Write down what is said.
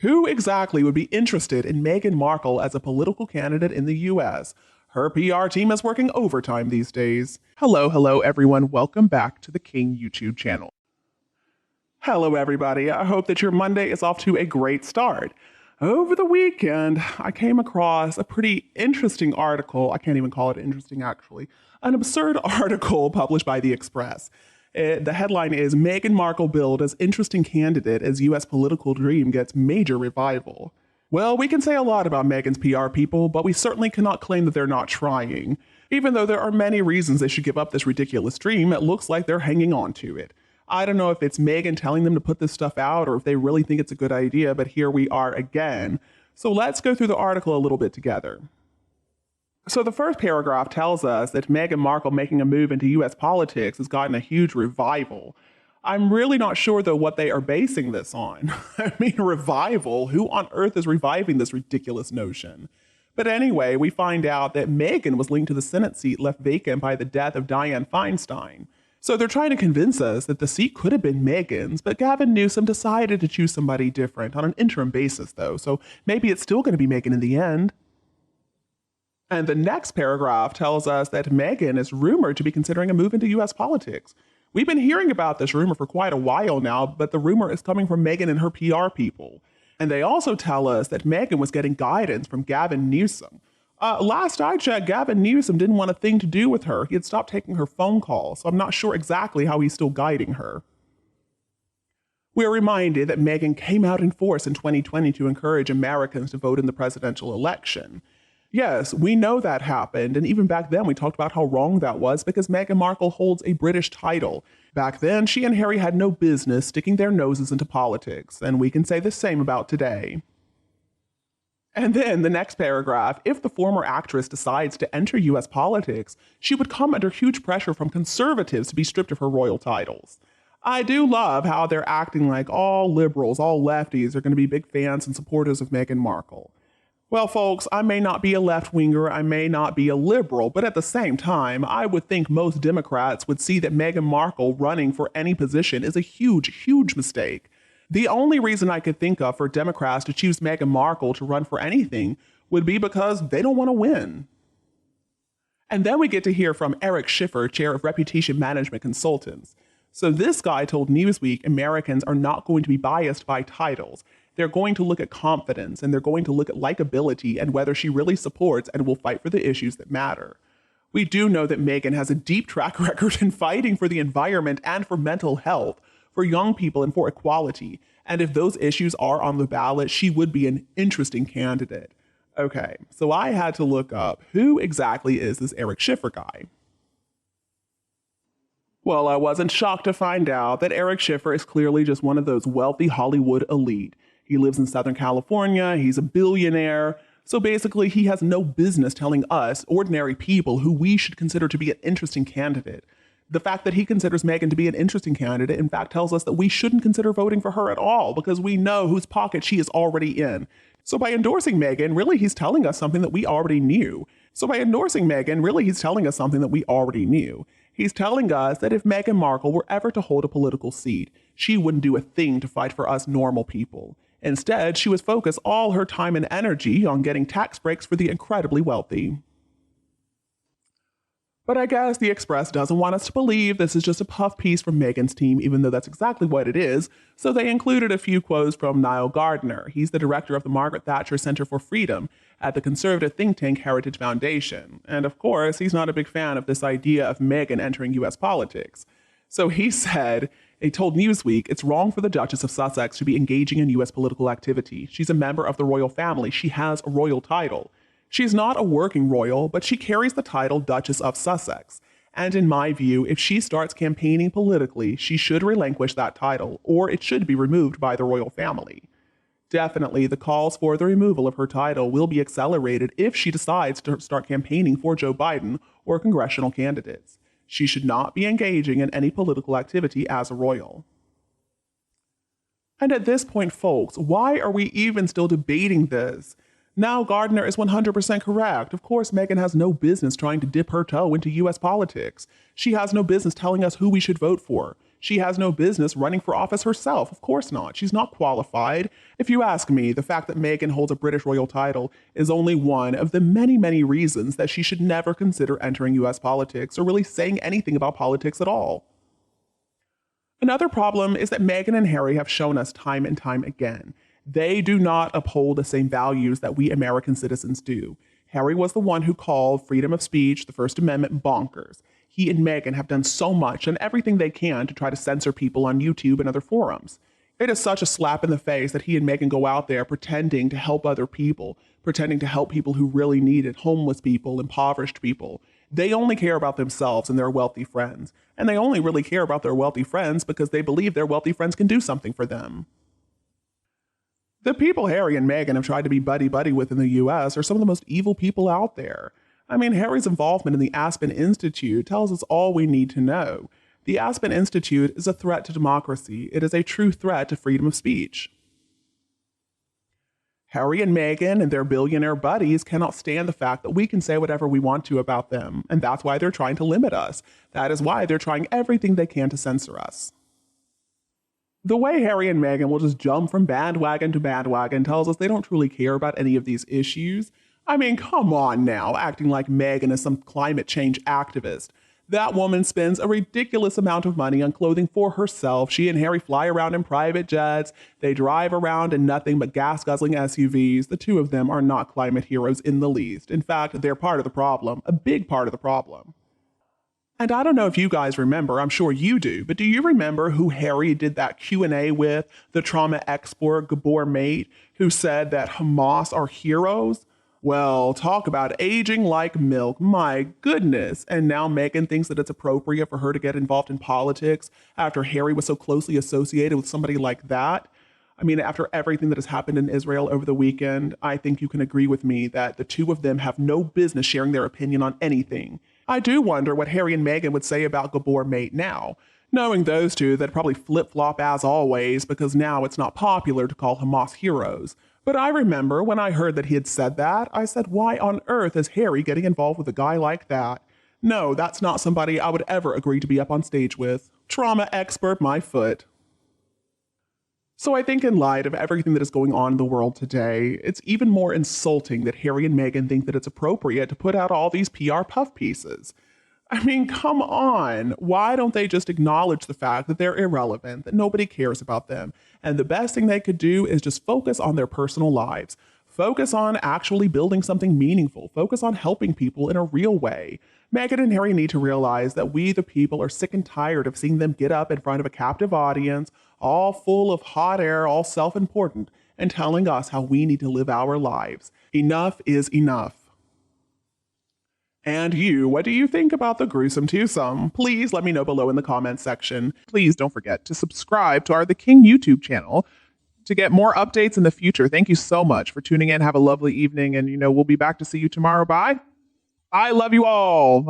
Who exactly would be interested in Meghan Markle as a political candidate in the US? Her PR team is working overtime these days. Hello, everyone. Welcome back to the King YouTube channel. Hello, everybody. I hope that your Monday is off to a great start. Over the weekend, I came across a pretty interesting article. I can't even call it interesting, actually. An absurd article published by The Express. The headline is, Meghan Markle billed as interesting candidate as U.S. political dream gets major revival. Well, we can say a lot about Meghan's PR people, but we certainly cannot claim that they're not trying. Even though there are many reasons they should give up this ridiculous dream, it looks like they're hanging on to it. I don't know if it's Meghan telling them to put this stuff out or if they really think it's a good idea, but here we are again. So let's go through the article a little bit together. So the first paragraph tells us that Meghan Markle making a move into U.S. politics has gotten a huge revival. I'm really not sure, though, what they are basing this on. I mean, revival? Who on earth is reviving this ridiculous notion? But anyway, we find out that Meghan was linked to the Senate seat left vacant by the death of Dianne Feinstein. So they're trying to convince us that the seat could have been Meghan's, but Gavin Newsom decided to choose somebody different on an interim basis, though, so maybe it's still going to be Meghan in the end. And the next paragraph tells us that Meghan is rumored to be considering a move into U.S. politics. We've been hearing about this rumor for quite a while now, but the rumor is coming from Meghan and her PR people. And they also tell us that Meghan was getting guidance from Gavin Newsom. Last I checked, Gavin Newsom didn't want a thing to do with her. He had stopped taking her phone calls, so I'm not sure exactly how he's still guiding her. We're reminded that Meghan came out in force in 2020 to encourage Americans to vote in the presidential election. Yes, we know that happened, and even back then we talked about how wrong that was because Meghan Markle holds a British title. Back then, she and Harry had no business sticking their noses into politics, and we can say the same about today. And then the next paragraph, if the former actress decides to enter U.S. politics, she would come under huge pressure from conservatives to be stripped of her royal titles. I do love how they're acting like all liberals, all lefties are going to be big fans and supporters of Meghan Markle. Well, folks, I may not be a left-winger, I may not be a liberal, but at the same time, I would think most Democrats would see that Meghan Markle running for any position is a huge mistake. The only reason I could think of for Democrats to choose Meghan Markle to run for anything would be because they don't want to win. And then we get to hear from Eric Schiffer, chair of Reputation Management Consultants. So this guy told Newsweek Americans are not going to be biased by titles. They're going to look at confidence and they're going to look at likability and whether she really supports and will fight for the issues that matter. We do know that Meghan has a deep track record in fighting for the environment and for mental health, for young people and for equality. And if those issues are on the ballot, she would be an interesting candidate. Okay, so I had to look up who exactly is this Eric Schiffer guy. Well, I wasn't shocked to find out that Eric Schiffer is clearly just one of those wealthy Hollywood elite. He lives in Southern California, he's a billionaire, so basically he has no business telling us, ordinary people, who we should consider to be an interesting candidate. The fact that he considers Meghan to be an interesting candidate, in fact, tells us that we shouldn't consider voting for her at all because we know whose pocket she is already in. So by endorsing Meghan, really he's telling us something that we already knew. He's telling us that if Meghan Markle were ever to hold a political seat, she wouldn't do a thing to fight for us normal people. Instead, she would focus all her time and energy on getting tax breaks for the incredibly wealthy. But I guess the Express doesn't want us to believe this is just a puff piece from Meghan's team, even though that's exactly what it is, so they included a few quotes from Niall Gardner. He's the director of the Margaret Thatcher Center for Freedom at the conservative think tank Heritage Foundation. And of course, he's not a big fan of this idea of Meghan entering U.S. politics. So he told Newsweek, it's wrong for the Duchess of Sussex to be engaging in U.S. political activity. She's a member of the royal family. She has a royal title. She's not a working royal, but she carries the title Duchess of Sussex. And in my view, if she starts campaigning politically, she should relinquish that title, or it should be removed by the royal family. Definitely, the calls for the removal of her title will be accelerated if she decides to start campaigning for Joe Biden or congressional candidates. She should not be engaging in any political activity as a royal. And at this point, folks, why are we even still debating this? Now Gardner is 100% correct. Of course, Meghan has no business trying to dip her toe into U.S. politics. She has no business telling us who we should vote for. She has no business running for office herself. Of course not. She's not qualified. If you ask me, the fact that Meghan holds a British royal title is only one of the many, many reasons that she should never consider entering US politics or really saying anything about politics at all. Another problem is that Meghan and Harry have shown us time and time again. They do not uphold the same values that we American citizens do. Harry was the one who called freedom of speech, the First Amendment, bonkers. He and Meghan have done so much and everything they can to try to censor people on YouTube and other forums. It is such a slap in the face that he and Meghan go out there pretending to help other people, pretending to help people who really need it, homeless people, impoverished people. They only care about themselves and their wealthy friends. And they only really care about their wealthy friends because they believe their wealthy friends can do something for them. The people Harry and Meghan have tried to be buddy-buddy with in the US are some of the most evil people out there. I mean, Harry's involvement in the Aspen Institute tells us all we need to know. The Aspen Institute is a threat to democracy. It is a true threat to freedom of speech. Harry and Meghan and their billionaire buddies cannot stand the fact that we can say whatever we want to about them, and that's why they're trying to limit us. That is why they're trying everything they can to censor us. The way Harry and Meghan will just jump from bandwagon to bandwagon tells us they don't truly care about any of these issues. I mean, come on now, acting like Meghan is some climate change activist. That woman spends a ridiculous amount of money on clothing for herself. She and Harry fly around in private jets. They drive around in nothing but gas-guzzling SUVs. The two of them are not climate heroes in the least. In fact, they're part of the problem, a big part of the problem. And I don't know if you guys remember, I'm sure you do, but do you remember who Harry did that Q&A with, the trauma expert Gabor Mate, who said that Hamas are heroes? Well, talk about aging like milk, my goodness. And now Meghan thinks that it's appropriate for her to get involved in politics after Harry was so closely associated with somebody like that. I mean, after everything that has happened in Israel over the weekend, I think you can agree with me that the two of them have no business sharing their opinion on anything. I do wonder what Harry and Meghan would say about Gabor Mate now. Knowing those two, they'd probably flip-flop as always because now it's not popular to call Hamas heroes. But I remember when I heard that he had said that, I said, why on earth is Harry getting involved with a guy like that? No, that's not somebody I would ever agree to be up on stage with. Trauma expert, my foot. So I think in light of everything that is going on in the world today, it's even more insulting that Harry and Meghan think that it's appropriate to put out all these PR puff pieces. I mean, come on. Why don't they just acknowledge the fact that they're irrelevant, that nobody cares about them, and the best thing they could do is just focus on their personal lives. Focus on actually building something meaningful. Focus on helping people in a real way. Meghan and Harry need to realize that we, the people, are sick and tired of seeing them get up in front of a captive audience, all full of hot air, all self-important, and telling us how we need to live our lives. Enough is enough. And you, what do you think about the gruesome twosome? Please let me know below in the comments section. Please don't forget to subscribe to our The King YouTube channel to get more updates in the future. Thank you so much for tuning in. Have a lovely evening, and we'll be back to see you tomorrow. Bye. I love you all.